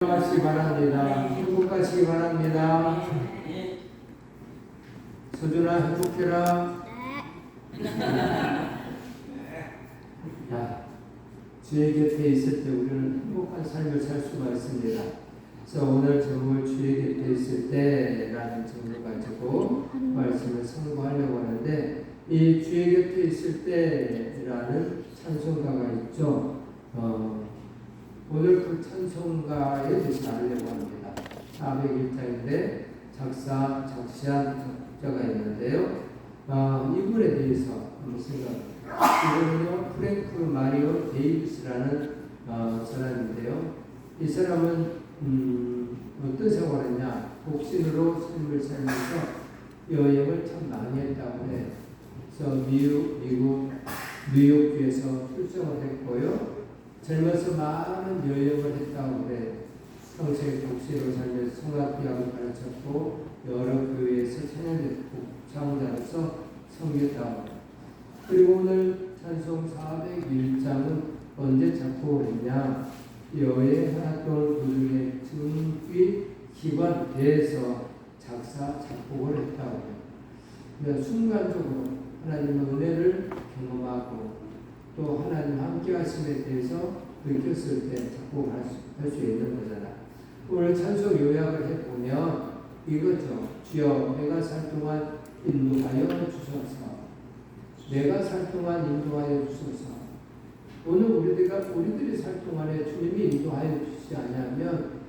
행복하시기 바랍니다. 행복하시기 바랍니다. 소준아 행복해라. 자, 주의 곁에 있을 때 우리는 행복한 삶을 살 수가 있습니다. 그래서 오늘 제목을 주의 곁에 있을 때라는 제목을 가지고 말씀을 선고하려고 하는데, 이 주의 곁에 있을 때라는 찬송가가 있죠. 오늘 그 찬송가에 대해서 알려고 합니다. 401장인데 작사, 작시한 작자가 있는데요. 이분에 대해서 한번 생각해봅니다. 이분은요, 프랭크 마리오 데이비스라는 사람인데요. 이 사람은 어떤 생활을 했냐? 독신으로 삶을 살면서 여행을 참 많이 했다고 해요. 그래서 미국 뉴욕주에서 출생을 했고요. 젊어서 많은 여행을 했다고 그래. 평생 독신으로 살면서 성악기학을 가르쳤고 여러 교회에서 찬양대 복창자로서 섬겼다고. 그리고 오늘 찬송 401장은 언제 작곡을 했냐? 여행 활동 도중에 등기 기관돼서 작사 작곡을 했다고. 그러니까 순간적으로 하나님의 은혜를 경험하고 또 하나님 함께 하심에 대해서 느꼈을 때 작곡할 수 있는 거잖아. 오늘 찬송 요약을 해보면 이거죠. 주여 내가 살 동안 인도하여 주소서. 내가 살 동안 인도하여 주소서. 오늘 우리들이 살 동안에 주님이 인도하여 주시지 않으면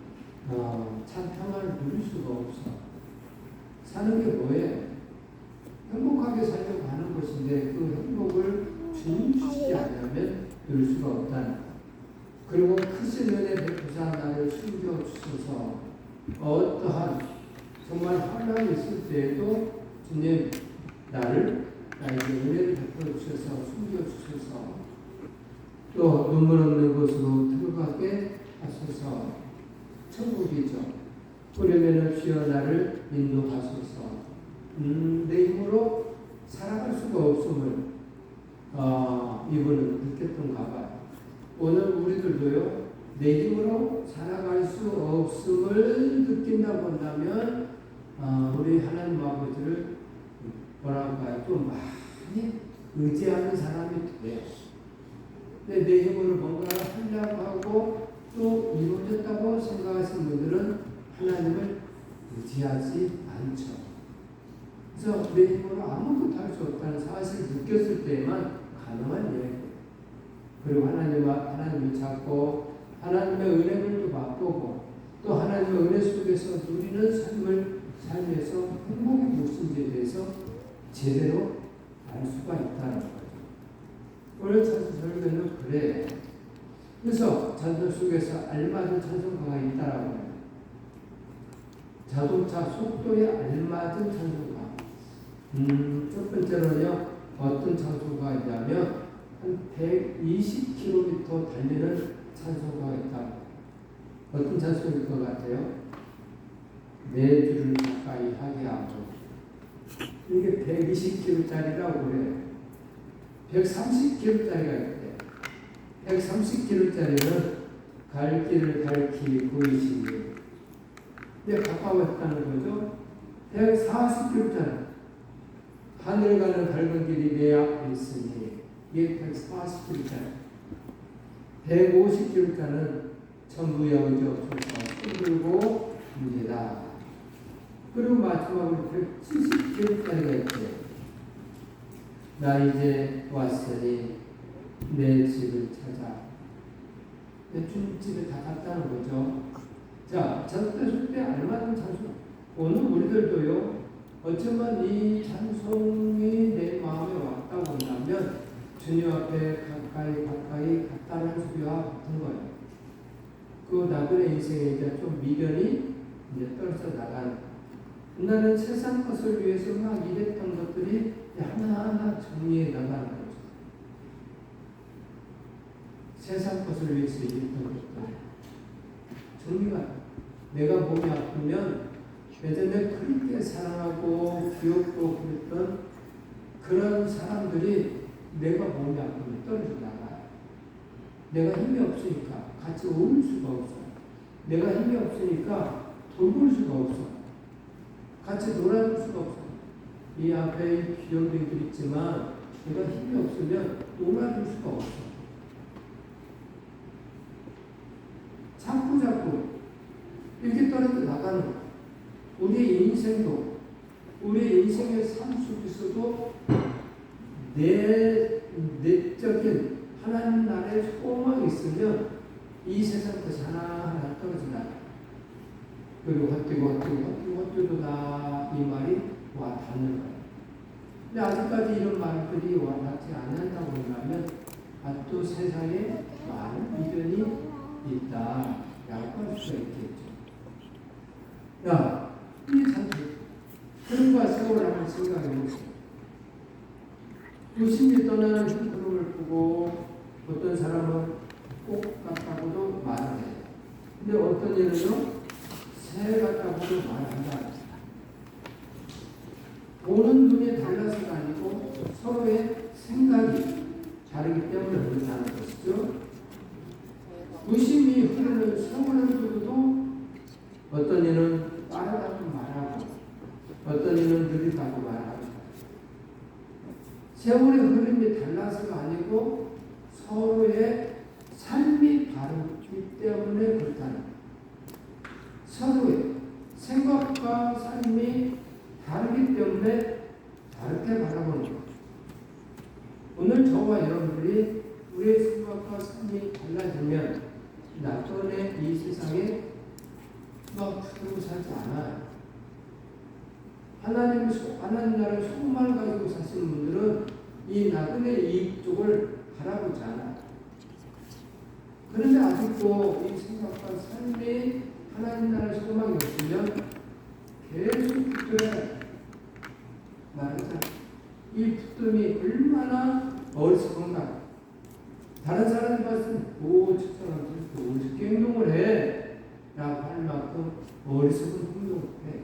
참 평안을 누릴 수가 없어. 사는 게 뭐예요? 행복하게 살려고 하는 것인데 그 행복을 주님 주시지 않으면 누릴 수가 없다는 것. 그리고 크신 은혜 베푸사 나를 숨겨주소서. 어떠한 정말 환란이 있을 때에도 주님 나에게 은혜를 베풀어 주셔서 숨겨주셔서 또 눈물 없는 곳으로 들어가게 하소서. 천국이죠. 그러면은 주여 나를 인도하소서. 내 힘으로 살아갈 수가 없음을 이분은 느꼈던가 봐요. 오늘 우리들도요, 내 힘으로 살아갈 수 없음을 느낀다고 한다면 우리 하나님 아버지를 뭐랄까요, 좀 많이 의지하는 사람이 돼요. 근데 내 힘으로 뭔가 하려고 하고 또 이루어졌다고 생각하시는 분들은 하나님을 의지하지 않죠. 그래서 내 힘으로 아무것도 할 수 없다는 사실을 느꼈을 때만 가능한 일이에요. 그리고 하나님을 찾고 하나님의 은혜를 또 맛보고 또 하나님의 은혜 속에서 누리는 삶을 살면서 행복이 무엇인지에 대해서 제대로 알 수가 있다는 거죠. 오늘 찬송 설교는 그래요. 그래서 찬송 속에서 알맞은 찬송가가 있다라고 해요. 자동차 속도에 알맞은 찬송가. 첫 번째로는요, 어떤 찬송가가 있냐면 한 120km 달리는 찬송가가 있다. 어떤 찬송일 것 같아요? 내 주를 가까이 하게 하고. 이게 120km짜리라고 그래요. 130km짜리가 있대요. 130km짜리는 갈 길을 가리키 보이시니. 근데 가까웠다는 거죠. 140km짜리. 하늘 가는 밝은 길이 내 앞에 있으니. 이게 140km짜리. 150km짜리는 전부 여기 없어서 힘들고 문제다. 그리고 마지막으로 170km짜리가 있대요. 나 이제 왔으니 내 집을 찾아. 내 주님 집에 다 갔다는 거죠. 자, 찬송 때 알맞은 찬송. 오늘 우리들도요, 어쩌면 이 찬송이 내 마음에 왔다고 한다면 주님 앞에 가까이 갔다는 소리와 같은 거예요. 그 나그네 인생에 이제 좀 미련이 이제 떨어져 나가는. 나는 세상 것을 위해서 막 일했던 것들이 하나하나 정리해 나가는 거죠. 세상 것을 위해서 일했던 것들 정리가. 내가 몸이 아프면 예전에 그렇게 사랑하고 귀엽고 그랬던 그런 사람들이 내가 몸이 아프면 떨어져 나가요. 내가 힘이 없으니까 같이 어울 수가 없어요. 내가 힘이 없으니까 돌볼 수가 없어. 같이 놀아줄 수가 없어. 이 앞에 귀염둥이들 있지만 내가 힘이 없으면 놀아줄 수가 없어. 자꾸 이렇게 떨어져 나가는 거야. 우리의 인생도, 우리의 인생의 삶 속에서도 내적인 하나님 나라의 소망이 있으면 이 세상 것이 하나하나 떨어진다. 그리고 헛되고 다 이 말이 와 닿는 거야. 근데 아직까지 이런 말들이 와 닿지 않는다고 한다면 또 세상에 많은 미련이 있다라고 할 수가 있겠죠. 야, 이게 참 그런가 세월을 한번 생각해보세요. 유심히 떠나는 흉부름을 보고 어떤 사람은 꼭 같다고도 말을 해요. 근데 어떤 일은요, 새 같다고도 말한다. 보는 눈이 달라서가 아니고 서로의 생각이 다르기 때문에 그렇다는 것이죠. 무심히 흐르는 세월을 두고도 어떤 이는 빠르다고 말하고 어떤 이는 느리다고 말하고 세월의 흐름이 달라서가 아니고 서로의 삶이 다르기 때문에 그렇다는 서로의 생각과 삶이 다르기 때문에 다르게 바라보는 것. 오늘 저와 여러분들이 우리의 생각과 삶이 달라지면 나중에 이 세상에 막 그러고 살지 않아요. 하나님 나라의 소망을 가지고 사시는 분들은 이 나그네 이익 쪽을 바라보지 않아요. 그런데 아직도 이 생각과 삶이 하나님 나라의 소망이 없으면 계속 붙들어야 말하자. 이 붙듦이 얼마나 어리석은가. 다른 사람이 봤을 때, 저 사람들 어떻게 행동을 해? 라고 할 만큼 어리석은 행동을 해.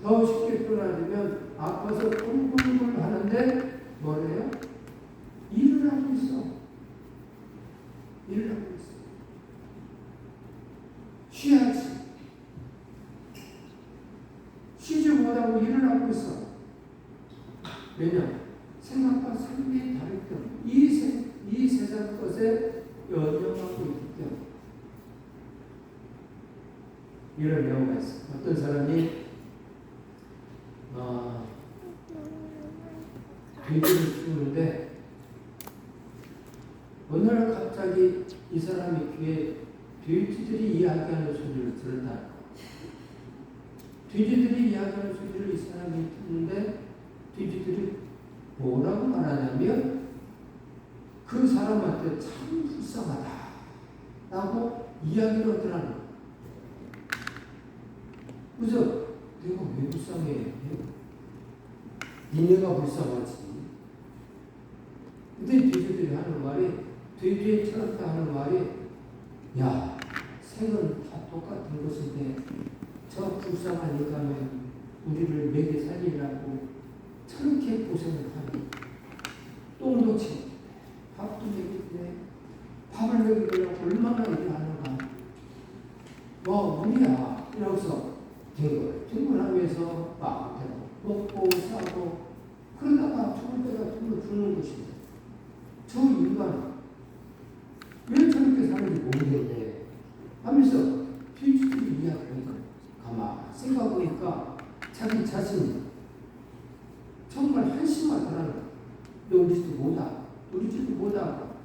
더 쉽게 떠나면 아파서 꿀꿀꿀 하는데 뭐래요? 일을 하고 있어. 일을 하고 있어. 쉬어야지. 쉬지 못하고 일을 하고 있어. 왜냐? 생각과 삶이 다르기 때문에 이 세상 것에 연연하고 있기 때문에 이런 경우가 있어요. 어떤 사람이 돼지를 키우는데 어느 날 갑자기 이 사람이 귀에 돼지들이 이야기하는 소리를 들었다. 돼지들이 이야기하는 소리를 이 사람이 듣는데 돼지들이 뭐라고 말하냐면 그 사람한테 참 불쌍하다 라고 이야기를 하더라는 거예요. 그래서 내가 왜 불쌍해? 니네가 불쌍하지. 근데 돼지들이 하는 말이, 돼지의 철학자 하는 말이, 야, 생은 다 똑같은 것인데 저 불쌍한 인간은 우리를 먹여 살리려고 저렇게 고생을 하니 똥도 치고 밥도 먹이는데 밥을 먹이려고 얼마나 일을 하는가. 우리야 이러면서 등근하면서 마음대로 먹고 싸고 그러다가 죽을 때가 되면 죽는 것입니다. 저 인간은 왜 저렇게 사는지 모르겠네 하면서 뒤집기 이야기하니까 가만 생각해보니까 자기 자신이 정말 한심하더라는 거야. 노리지도 못하고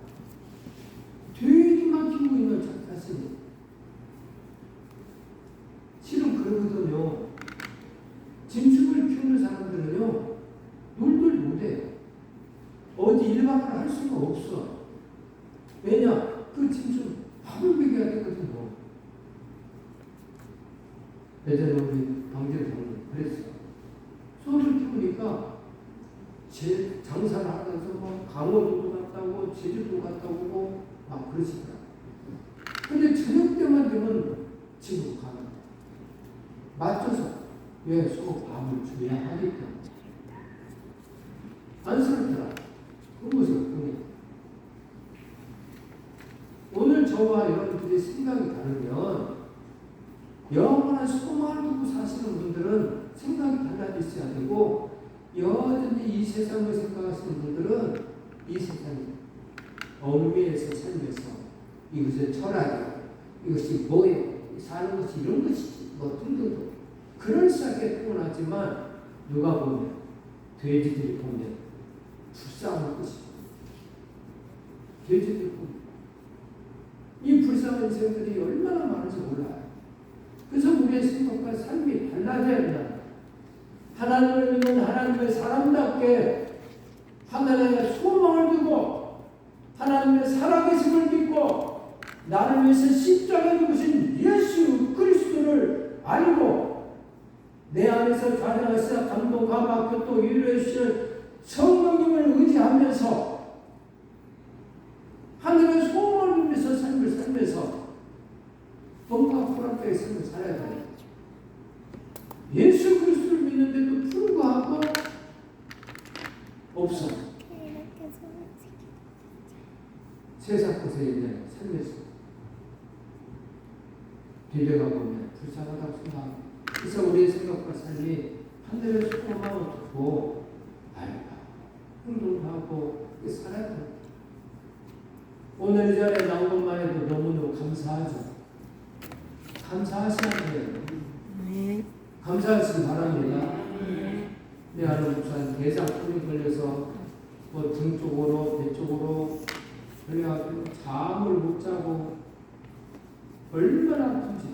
돼지만 키우고 있는 자기 자신이 실은 그러거든요. 짐승을 키우는 사람들은요 놀들 못해요. 어디 일반을 할 수가 없어. 왜냐? 그 짐승 밥을 먹여야 되거든요. 예전에 우리 방제장님 그랬어요. 소를 키우니까 장사를 하면서 막 강원도도 갔다 오고 제주도 갔다 오고 막 그러시더라고요. 근데 저녁 때만 되면 집으로 가는 거예요. 맞춰서 왜 소 밥을 줘야 하기 때문에 안쓰럽더라. 그 모습을 보니 오늘 저와 여러분들이 생각이 다르면 영원한 소망을 두고 사시는 분들은 생각이 달라지셔야 되고 여전히 이 세상을 생각하시는 분들은 이 세상이 어미에서 살면서 이것이 철학이야, 이것이 뭐예요, 사는 것이 이런 것이지 뭐 등등등 그럴싸하게 표현하지만 누가 보면 돼지들이 보면 불쌍한 것이고 돼지들이 보면 이 불쌍한 인생들이 얼마나 많은지 몰라요. 그래서 우리의 생각과 삶이 달라져야 된다. 하나님을 믿는 하나님의 사람답게 하나님의 소망을 두고 하나님의 살아계심을 믿고 나를 위해서 십자가에 죽으신 예수 그리스도를 알고 내 안에서 자랑하시사 감동과 맡겨 또 위로해 주시는 성령님을 의지하면서 하늘의 소망을 믿으면서 삶을 살면서 뭔가 보람되게 삶을 살아야 돼요. 예수 그리스도를 믿는데도 불구하고 없어. 세상 곳에 있는 삶에서 뒤져가 보면 불쌍하다고 생각합니다. 그래서 우리의 생각과 삶이 하늘의 소망을 두고 알고 행동하고 살아야 됩니다. 오늘 이 자리에 나온 것만 해도 너무너무 감사하죠. 감사하셔야 돼요. 감사하시기 바랍니다. 내 아는 목사님 대장풍이 걸려서 뭐 등 쪽으로 배 쪽으로 그래가지고 잠을 못 자고 얼마나 아픈지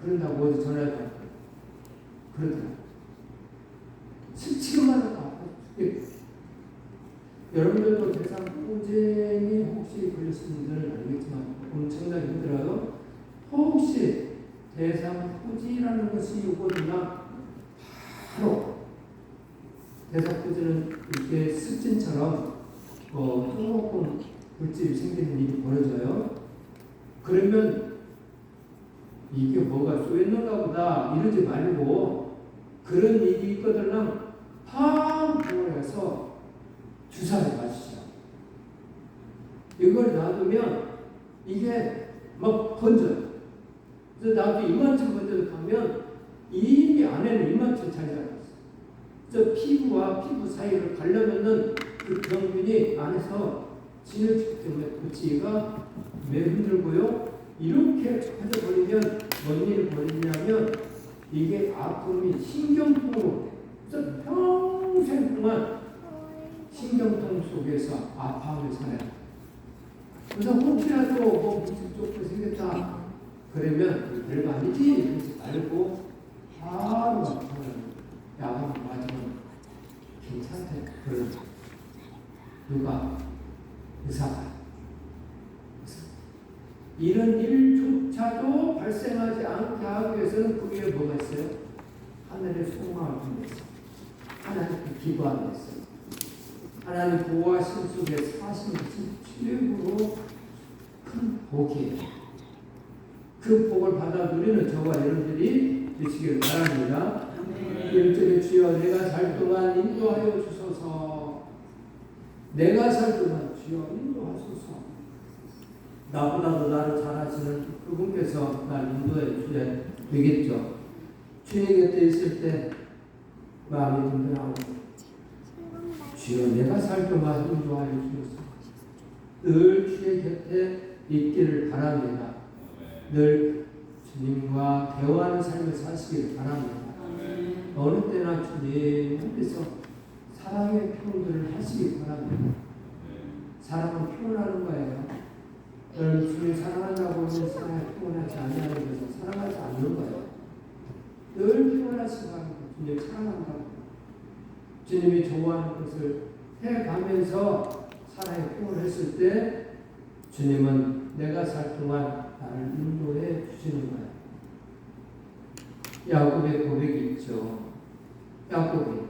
그런다고 어디 전화를 받고 그러더라고요. 지금만 해도 아파 죽겠고 여러분들도 대장풍이 혹시 걸리신 분들은 알겠지만 엄청나게 힘들어요. 혹시 대상포지라는 것이 오거든요. 바로 대상포지는 이렇게 습진처럼 똥목공 물질이 생기는 일이 벌어져요. 그러면 이게 뭐가 쏘였는가 보다 이러지 말고 그런 일이 있거든요. 바로 병원에서 주사를 맞으시죠. 이걸 놔두면 이게 막 번져요. 그래서 나도 이만큼 먼저 가면 이미 안에는 이만큼 자리가 있어요. 저 피부와 피부 사이를 가려면은 그 병균이 안에서 진흙이기 때문에 고치기가 매우 힘들고요. 이렇게 빠져버리면 뭔 일이 벌어지냐면 이게 아픔이 신경통으로 그래서 평생 동안 신경통 속에서 아파하며 살아요. 그래서 혹시라도 뭐 무슨 쪽도 생겼다 그러면 별거 아니지 이러지 말고 바로 약을 맞으면 괜찮대. 그런 누가 의사가 이런 일조차도 발생하지 않게 하기 위해서는 그 위에 뭐가 있어요? 하늘의 소망을 통해서 하나님께 기도하면서 하나님 보호하심 속에 사신 것은 최고로 큰 복이에요. 그 복을 받아 누리는 저와 여러분들이 되시길 바랍니다. 1절에 주여 내가 살 동안 인도하여 주소서. 내가 살 동안 주여 인도하소서. 나보다도 나를 잘 아시는 그분께서 날 인도해 주셔야 되겠죠. 주님 곁에 있을 때 마음이 든든하고 주여 내가 살 동안 인도하여 주소서. 늘 주의 곁에 있기를 바랍니다. 늘 주님과 대화하는 삶을 사시길 바랍니다. 어느 때나 주님 앞에서 사랑의 표현들을 하시길 바랍니다. 사랑은 표현하는 거예요. 여러분 주님 사랑한다고 하면 사랑을 표현하지 않는 것은 사랑하지 않는 거예요. 늘 표현하시고 하는 거 주님 사랑한다고 주님이 좋아하는 것을 해가면서 사랑의 표현을 했을 때 주님은 내가 살 동안 나를 인도해 주시는 거예요. 야곱의 고백이 있죠. 야곱이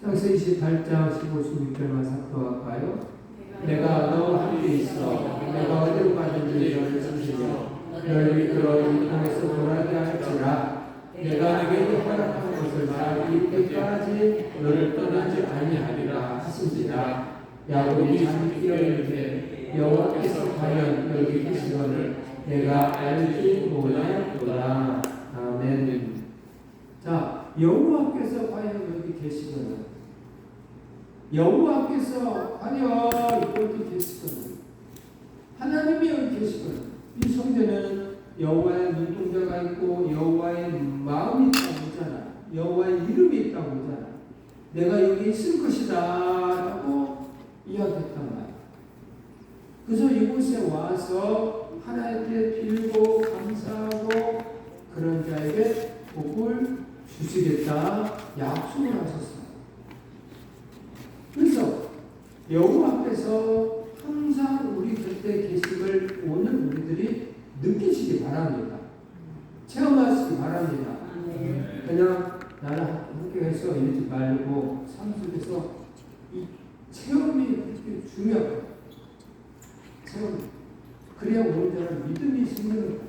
창세기 28장 15, 16절만 살펴볼까요? 내가 너와 함께 있어 내가 어디로 가든지 너를 지키며 너를 이끌어 이 땅에서 돌아가게 할지라 내가 내게 허락한 것을 다 이르기까지 너를 떠나지 아니하리라 하신지라. 야곱이 잠이 깨어 이르되 여호와께서 과연 여기 계시거늘 내가 알지 못하노라. 아멘. 자, 여호와께서 과연 여기 계시거나, 여호와께서 과연 여기 계시거나, 하나님이 여기 계시거나, 이 성전에는 여호와의 눈동자가 있고 여호와의 마음이 있다고 하잖아. 여호와의 이름이 있다고 하잖아. 내가 여기 있을 것이다 라고 이야기했단 말이야. 그래서 이곳에 와서 하나님께 빌고 감사하고 그런 자에게 복을 주시겠다 약속을 하셨어요. 그래서 여호와 앞에서 항상 우리 곁에 계심을 오늘 우리들이 느끼시기 바랍니다. 체험하시기 바랍니다. 그냥 나는 학교에서 이러지 말고 삶 속에서 이 체험이 그렇게 중요해요. 체험. 그래야 오늘자는 믿음이 생기는 거예요.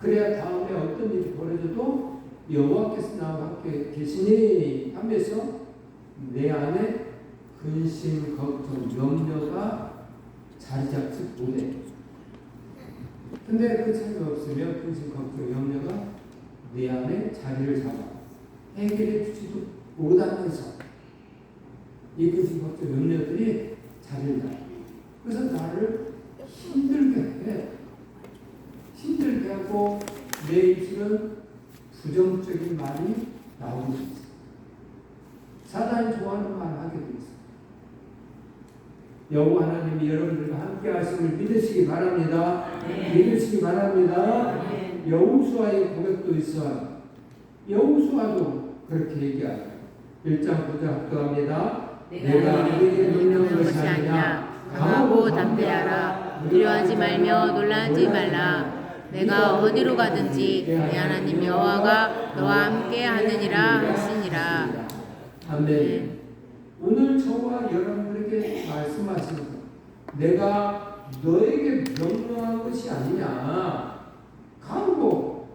그래야 다음에 어떤 일이 벌어져도 여호와께서 나와 함께 계시니 하면서 내 안에 근심, 걱정, 염려가 자리 잡지 못해. 근데 그 차이가 없으면 근심, 걱정, 염려가 내 안에 자리를 잡아 해결해 주지도 못하면서 이 근심, 걱정, 염려들이 자리를 잡아. 그래서 나를 힘들게 해. 힘들게 하고 내 입술은 부정적인 말이 나오고 있어. 사단이 좋아하는 말을 하게 돼 있어. 여호와 하나님이 여러분들과 함께 하심을 믿으시기 바랍니다. 믿으시기 바랍니다. 여호수아의 고백도 있어요. 여호수아도 그렇게 얘기하죠. 1장 9절 합독합니다. 내가 너에게 명령한 것이 아니냐. 강하고 담대하라. 두려워하지 말며 놀라지 말라. 내가 어디로 가든지 내 하나님 여호와가 너와 함께 하느니라 하시니라. 아멘. 오늘 저와 여러분에게 말씀하시는 것, 내가 너에게 명령한 것이 아니냐. 강하고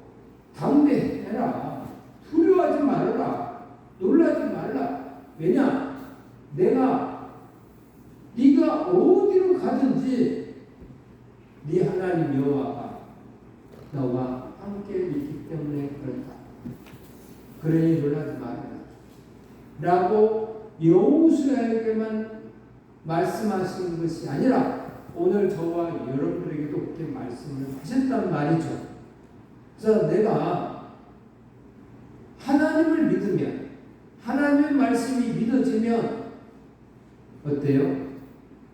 담대해라. 두려워하지 말라. 놀라지 말라. 왜냐? 네가 어디로 가든지 네 하나님 여호와가 너와 함께 있기 때문에 그렇다. 그러니 놀라지 말아라. 라고 여호수아에게만 말씀하시는 것이 아니라 오늘 저와 여러분들에게도 그렇게 말씀을 하셨단 말이죠. 그래서 내가 하나님을 믿으면, 하나님의 말씀이 믿어지면 어때요?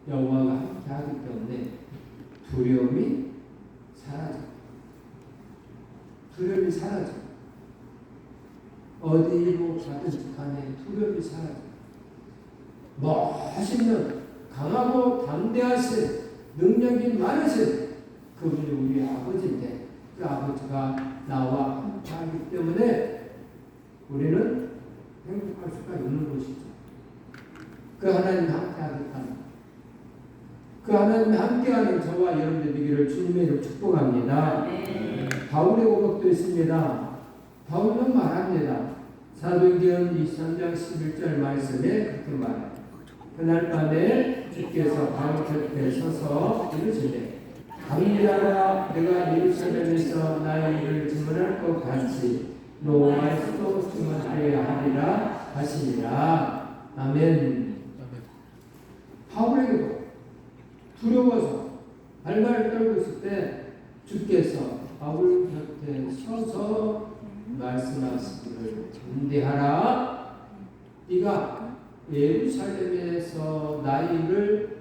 여호와가 함께 하기 때문에 두려움이 사라져. 두려움이 사라져. 어디로 가든지 간에 두려움이 사라져. 멋있는 강하고 담대하신 능력이 많으신 그분이 우리 아버지인데 그 아버지가 나와 함께 하기 때문에 우리는 행복할 수가 있는 것이죠. 그 하나님 함께 하겠다. 그 하나님 함께하는 저와 여러분들 되기를 주님의 이름으로 축복합니다. 바울의 고백도 있습니다. 바울은 말합니다. 사도행전 23장 11절 말씀에 그렇게 말해요. 그날 밤에 주께서 바울 곁에 서서 이르시되 담대하라. 내가 예루살렘에서 나의 일을 증언할 것 같이 로마에서도 증언하여야 하리라 하시니라. 아멘. 바울에게도 두려워서 발발을 떨고 있을 때 주께서 바울 곁에 서서 말씀하시기를 담대하라. 네가 예루살렘에서 나의 일을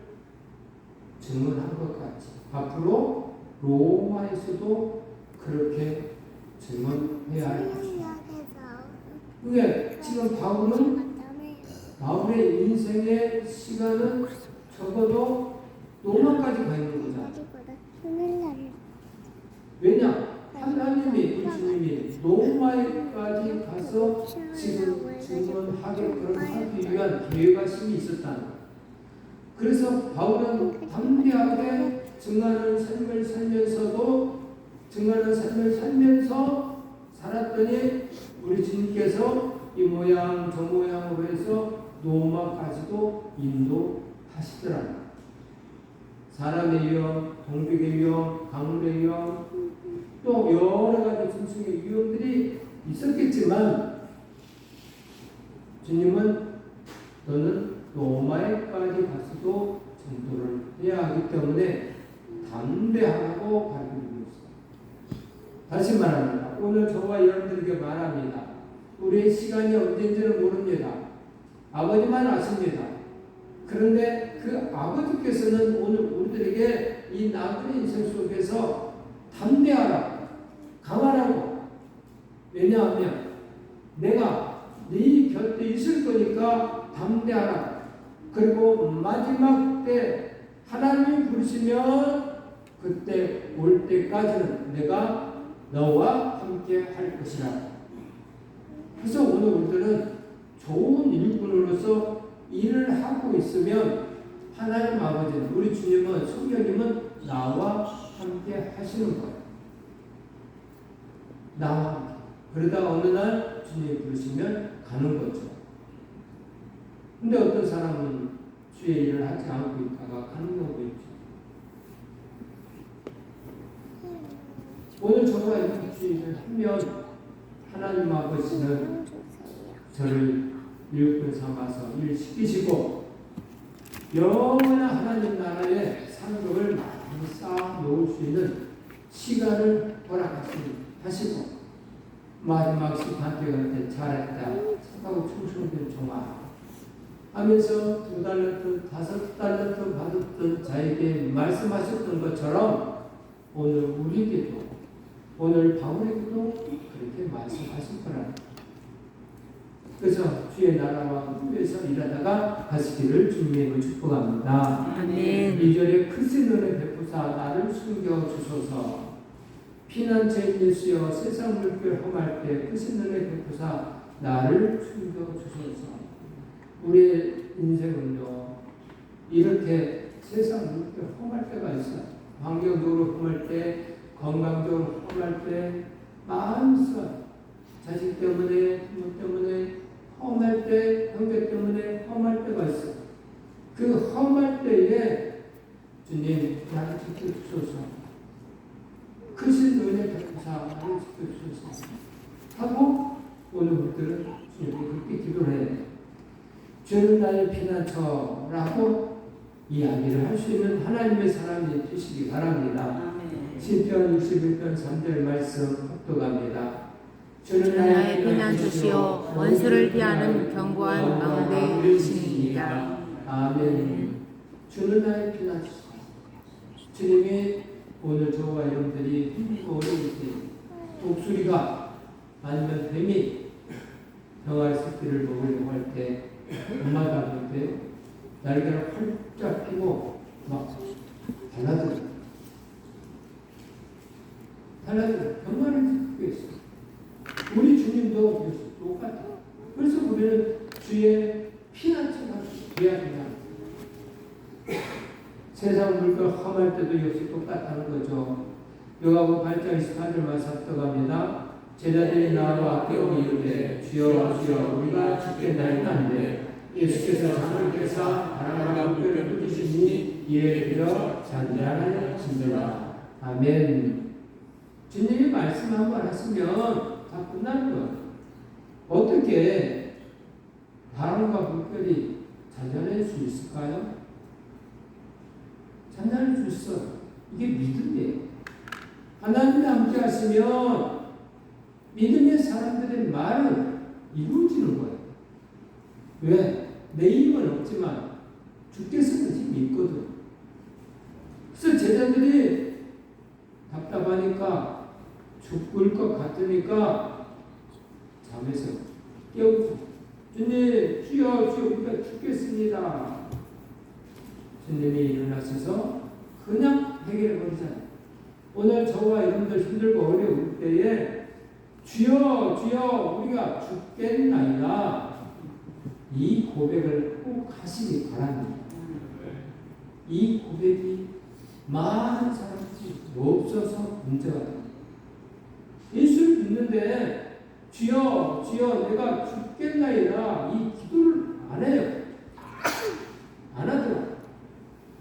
증언한 것 같이 앞으로 로마에서도 그렇게 증언해야 할 것이다. 그게 지금 바울의 인생의 시간은 적어도 로마까지 가 있는 거잖아. 왜냐? 하나님이 주님이 로마에까지 가서 지금 증언하게끔 하기 위한 계획하심이 있었다는 거예요. 그래서 바울은 담대하게 증언하는 삶을 살면서 살았더니 우리 주님께서 이 모양 저 모양으로 해서 로마까지도 인도하시더라고요. 사람의 위험, 동백의 위험, 강물의 위험, 또 여러 가지 짐승의 위험들이 있었겠지만 주님은 너는 로마에까지 가서도 전도를 해야 하기 때문에 담대하라고 가르치고 있습니다. 다시 말합니다. 오늘 저와 여러분들에게 말합니다. 우리의 시간이 언제인지는 모릅니다. 아버지만 아십니다. 그런데 그 아버지께서는 오늘 우리들에게 이 나그네 인생 속에서 담대하라, 강하라고. 왜냐하면 내가 네 곁에 있을 거니까 담대하라. 그리고 마지막 때 하나님이 부르시면 그때 올 때까지는 내가 너와 함께 할 것이라. 그래서 오늘 우리들은 좋은 일꾼으로서 일을 하고 있으면 하나님 아버지는, 우리 주님은, 성령님은 나와 함께 하시는 거예요. 나와 함께. 그러다 어느 날 주님이 부르시면 가는 거죠. 근데 어떤 사람은 주의 일을 하지 않고 있다가 가는 경우도 있죠. 오늘 저와 이렇게 주의 일을 하면 하나님 아버지는 저를 일꾼 삼아서 일 시키시고 영원한 하나님 나라의 상급을 많이 쌓아 놓을 수 있는 시간을 허락하시고 마지막 시간 때가 잘했다, 착하고 충성된 종아 하면서 2달란트, 5달란트 받았던 자에게 말씀하셨던 것처럼 오늘 우리에게도, 오늘 바울에게도 그렇게 말씀하실 거라. 그래서 주의 나라와 위에서 일하다가 가시기를 주님의 축복합니다. 아멘. 2절에 크신 은혜 베푸사 나를 숨겨 주소서. 피난처에 예수여 세상 물결 험할 때 크신 은혜 베푸사 나를 숨겨 주소서. 우리의 인생은요, 이렇게 세상 물결 험할 때가 있어요. 환경적으로 험할 때, 건강적으로 험할 때, 마음속 자식 때문에, 부모 때문에 험할 때, 형제 때문에 험할 때가 있어. 그 험할 때에 주님 나를 지켜주소서. 크신 은혜 베푸사 나를 지켜주소서 하고 오늘 우리들은 주님께 그렇게 기도를 해야 돼요. 주는 나의 피난처라고 이야기를 할 수 있는 하나님의 사람이 되시기 바랍니다. 시편 61편 3절 말씀 합독합니다. 주는 나의 피난처시요 원수를 피하는 견고한 망대이시니이다. 아멘. 주는 나의 피난처. 주님이 오늘 저와 여러분들이 힘들고 어려울 때, 독수리가 아니면 뱀이 병아리 새끼를 먹으려고 할 때, 엄마가 볼 때 날개를 활짝 펴고 막 달라들어. 병아리를 새끼가 있어. 우리 주님도 똑같아. 그래서 우리는 주의 피난처가 돼야 된다. 세상 물결 험할 때도 역시 똑같다는 거죠. 요한복음 8장 28절 말씀 합독합니다. 제자들이 나와 깨어 이르되 주여 주여 우리가 죽겠나이다는데 예수께서 잠을 깨사 바람과 물결을 끄시니 이에 빌어 잔잔하여진다. 아멘. 주님이 말씀 한 번 하시면 다 끝나는 거예요. 어떻게 바람과 물결이 잔잔할 수 있을까요? 잔잔할 수 있어. 이게 믿음이에요. 하나님이 함께 하시면 믿음의 사람들의 말은 이루어지는 거예요. 왜? 내 힘은 없지만 주께서는 힘이 있거든. 그래서 제자들이 답답하니까 죽을 것 같으니까 잠에서 깨우죠. 주님, 주여, 주여, 우리가 죽겠습니다. 주님이 일어나셔서 그냥 해결해 버리잖아요. 오늘 저와 여러분들 힘들고 어려울 때에 주여, 주여, 우리가 죽겠나이다. 이 고백을 꼭 하시기 바랍니다. 이 고백이 많은 사람들이 없어서 문제가 됩니다. 예수를 믿는데 주여, 주여, 내가 죽겠나이다. 이 기도를 안 해요. 안 하더라.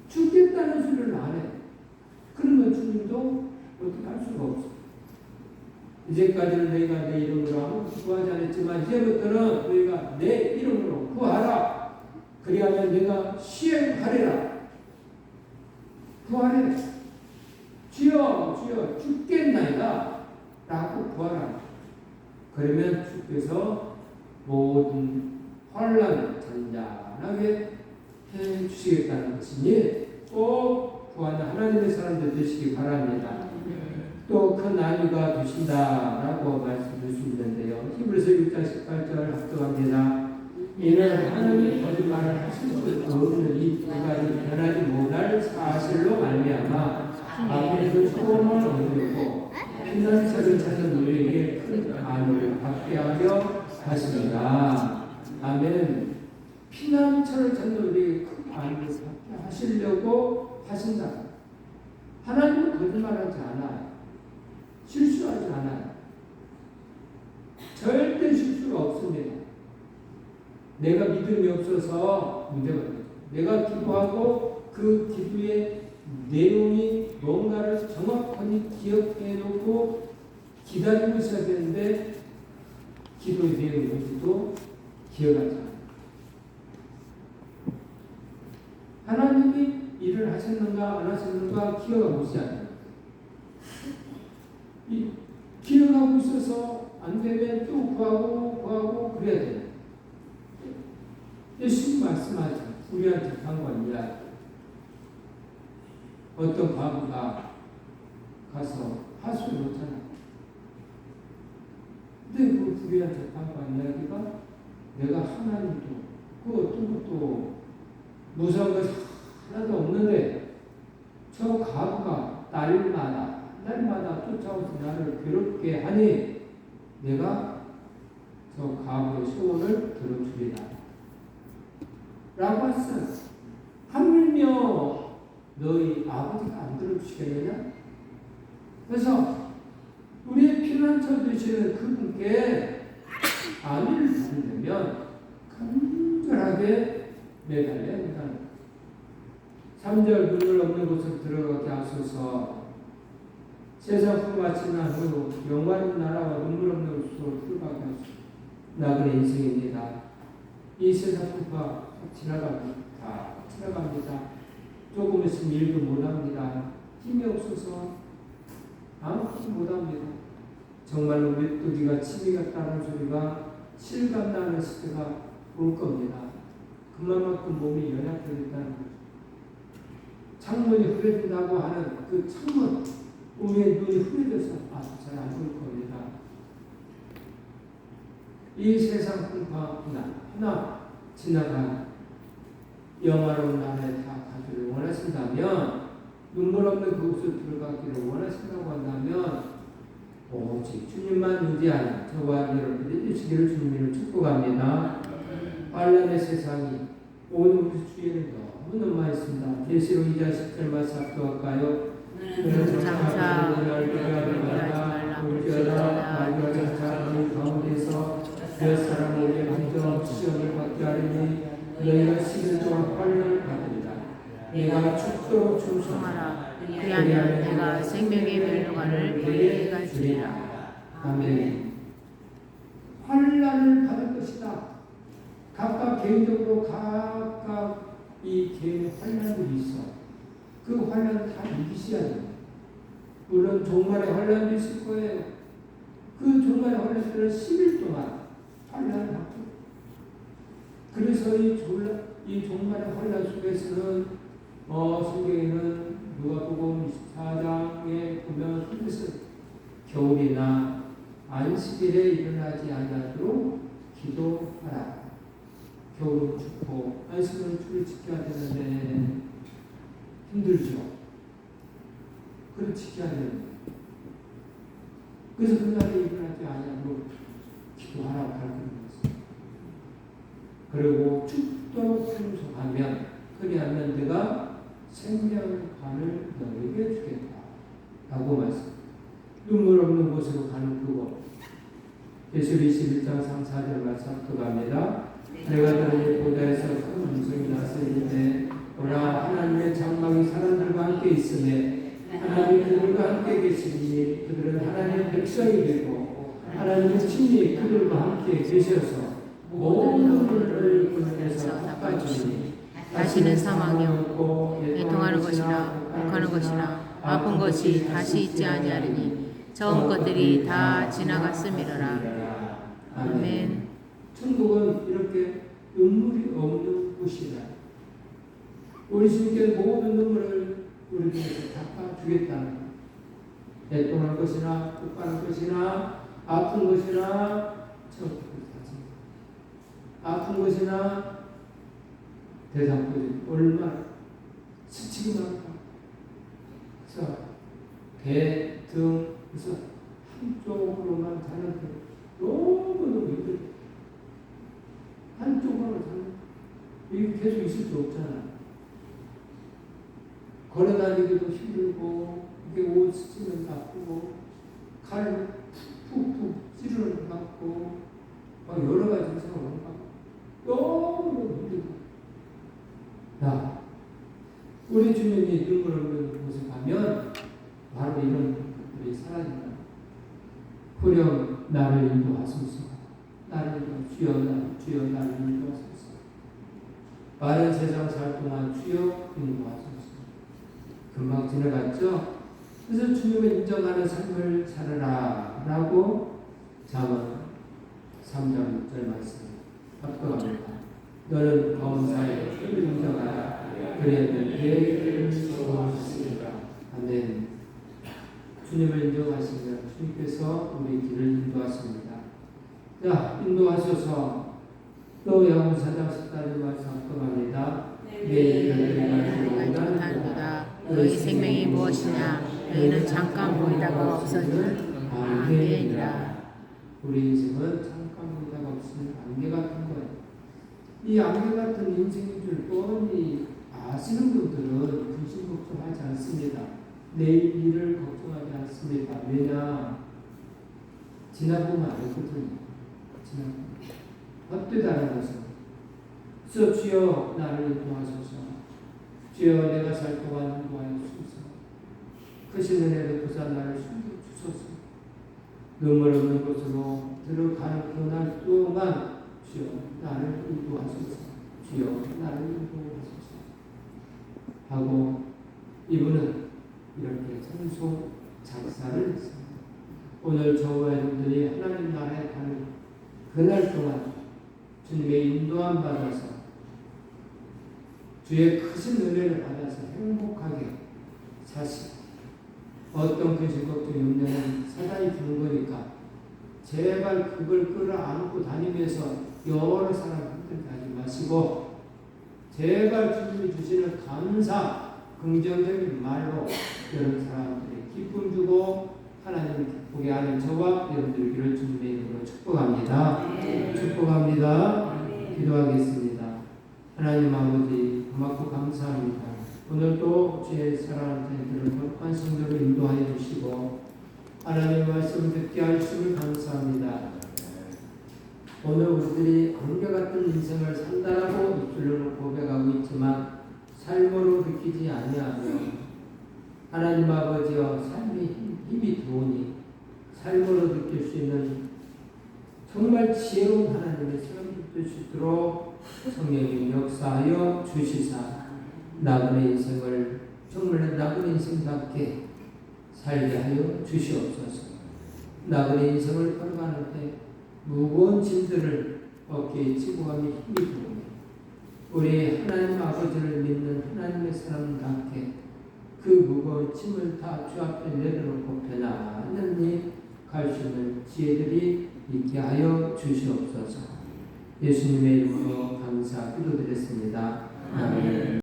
죽겠다는 소리를 안 이제까지는 너희가 내 이름으로 아무것도 구하지 않았지만 이제부터는 너희가 내 이름으로 구하라. 그리하면 내가 시행하리라. 구하래. 주여 주여 죽겠나이다 라고 구하라. 그러면 주께서 모든 환난을 잔잔하게 해주시겠다는 것이니 꼭 구하는 하나님의 사람들 되시기 바랍니다. 또 큰 안위가 되신다라고 말씀드릴 수 있는데요. 히브리서 6장 18절 합독합니다. 이는 하나님이 거짓말을 하실 수 없는 이 두 가지 변하지 못할 사실로 말미암아 앞에서 소원을 얻고 피난처를 찾는 우리에게 큰 안위를 받게 하려 하십니다. 아멘. 피난처를 찾는 우리에게 큰 안위를 받게 하시려고 하신다. 하나님은 거짓말하지 않아요. 실수하지 않아요. 절대 실수가 없습니다. 내가 믿음이 없어서 문제가 되죠. 내가 기도하고 그 기도의 내용이 뭔가를 정확하게 기억해 놓고 기다리고 있어야 되는데 기도의 내용이 뭔지도 기억하지 않아요. 하나님이 일을 하셨는가 안 하셨는가 기억하고 있지 않아요. 기억하고 있어서 안 되면 또 구하고 그래야 돼요. 예수님 말씀하죠. 우리한테 한 이야기. 어떤 과부가 가서 하수를 놓잖아요. 근데 그 부리한테 한 이야기가 내가 하나님도 그 어떤 것도 무서운 것이 하나도 없는데 저 과부가 날마다 쫓아오서 나를 괴롭게 하니 내가 저 과부의 소원을 들어주리라 라고 했어요. 하물며 너희 아버지가 안 들어주시겠느냐? 그래서 우리의 피난처 되시는 그분께 안위를 받으려면 간절하게 매달려야 한다. 3절 눈물 없는 곳으로 들어가게 하소서. 세상 풍요가 지난 후 영원한 나라와 눈물 없는 곳으로 들어가게 하소서. 나그네 인생입니다. 이 세상 풍요가 지나갑니다. 조금 있으면 일도 못합니다. 힘이 없어서 아무것도 못합니다. 정말로 메뚜기가 침이 같다는 소리가 실감나는 시대가 올 겁니다. 그만큼 몸이 연약해졌다는 거죠. 창문이 흐려진다고 하는 그 창문, 우리의 눈이 흐려져서 잘 안 보일 겁니다. 이 세상 풍파 하나 지나간 영화로운 나라에 다 가기를 원하신다면, 눈물 없는 그곳을 들어가기를 원하신다고 한다면 오직 주님만 의지하는 저와 여러분들이 되시기를 주님을 축복합니다. 환난의 세상이 오늘 우리 주위에는 너무 많습니다. 계시록 2장 10절 말씀 합독할까요? 장차 가운데서 몇 사람을 우리의 감정 시험을 받게 하리니 너희가 10일 동안 환난을 받으리라. 내가 죽도록 충성하라. 그리하면 내가 생명의 멸류관을 너희에게 주리라. 아멘. 환난을 받을 것이다. 각각 개인적으로 각각 이 개인의 환난들이 있어. 그 환난 다 이기셔야 돼요. 물론 종말의 환난도 있을 거예요. 그 종말의 환난들은 10일 동안 환난을 받고. 그래서 이 종말의 환난 속에서는 성경에는 누가복음 24장에 보면 그것을 겨울이나 안식일에 일어나지 않도록 기도하라. 겨울은 춥고 안식일은 줄을 지켜야 되는데 힘들죠. 그걸 지켜야 되는데 그래서 그날에 일어나지 않도록 기도하라고 가르치는 것입니다. 그리고 춥도록 충성하면 그리하면 내가 생명관을 너에게 주겠다 라고 말씀. 눈물 없는 곳으로 가는 그곳. 예수를 21장 3, 4절 말씀 들어갑니다. 내가 너희 보좌에서 큰 음성이 나서 이르되 오라 하나님의 장막이 사람들과 함께 있으매 하나님이 그들과 함께 계시니 그들은 하나님의 백성이 되고 하나님의 친히 그들과 함께 계셔서 모든 것을 그들에서 닦아주시니 다시는 사망이 없고 애통하는 것이나 욱하는 것이나 아픈 것이 다시 있지 아니하리니 처음 것들이 다 지나갔음이로라. 아멘. 천국은 이렇게 눈물이 없는 곳이다. 우리 주님께서 모든 눈물을 우리에게 닦아주겠다는 애통할 것이나 욱하는 것이나 아픈 것이나 아픈 것이나 대상포진 얼마나 스치기만 할까. 그래서 배, 등, 그래서 한쪽으로만 가는 게 너무너무 힘들어. 한쪽으로 가는 이게 계속 있을 수 없잖아. 걸어다니기도 힘들고 이게 옷 스치면 아프고 칼로 푹푹 찌르는 것 같고 막 여러 가지 생각을 하고 너무 힘들고. 야, 우리 주님이 눈물 없는 곳에 가면 바로 이런 것들이 사라진다. 후령 나를 인도하소서. 나를 주여 나를 인도하소서. 빠른 세상 살 동안 주여 인도하소서. 금방 지나갔죠? 그래서 주님을 인정하는 삶을 살아라 라고 잠언 3장 6절 말씀 합격합니다. 너는 범사에 주를 인정하라. 그래야 내 길을 인도하시리라. 아멘. 주님을 인정하시면 주님께서 우리 길을 인도하십니다. 자, 인도하셔서 또 야고보서 14절 말씀 합격합니다. 내 일을 못하는도다. 너희 생명이 무엇이냐? 너희는 잠깐 보이다가 없어지는 안개니라. 우리 인생은 잠깐 보이다가 없으면 안개 같은 거예요. 이 안개 같은 인생인 줄 뻔히 아시는 분들은 근심 걱정하지 않습니다. 내일 일을 걱정하지 않습니다. 왜냐? 지나보면 알거든요. 지나보면. 헛되다는 것은. 그래서 주여 나를 인도하소서. 주여 내가 살 동안 인도하옵소서. 크신 은혜로 부사 나를 숨겨주소서. 눈물 없는 곳으로 들어가는 그날 동안 주여 나를 인도하소서. 주여 나를 인도하소서. 하고 이분은 이렇게 찬송 작사를 했습니다. 오늘 저와 여러분들이 하나님 나라에 가는 그날 동안 주님의 인도함 받아서 주의 크신 은혜를 받아서 행복하게 사실 어떤 근심 걱정이 없냐면 사단이 주는 거니까 제발 그걸 끌어안고 다니면서 여러 사람 힘들게 하지 마시고 제발 주님이 주시는 감사 긍정적인 말로 여러 사람들의 기쁨 주고 하나님 기쁘게 하는 저와 여러분들기를 주님의 이름으로 축복합니다. 축복합니다. 기도하겠습니다. 하나님 아버지 고맙고 감사합니다. 오늘도 주의 사랑하는 저희들을 거룩한 성도로 인도하여 주시고 하나님의 말씀을 듣게 하심을 감사합니다. 오늘 우리들이 안개같은 인생을 산다라고 입술로는 고백하고 있지만 삶으로 느끼지 아니하며 하나님 아버지여 삶의 힘이 들어오니 삶으로 느낄 수 있는 정말 지혜로운 하나님의 삶을 느낄 수 있도록 성령님 역사하여 주시사 나그네 인생을 정말 나그네 인생답게 살게 하여 주시옵소서. 나그네 인생을 걸어가는데 무거운 짐들을 어깨에 지고 가며 힘이 들어오니 우리 하나님 아버지를 믿는 하나님의 사람답게 그 무거운 짐을 다 주 앞에 내려놓고 편안히 갈 수 있는 지혜들이 있게 하여 주시옵소서. 예수님의 이름으로 감사 기도드렸습니다. 아멘.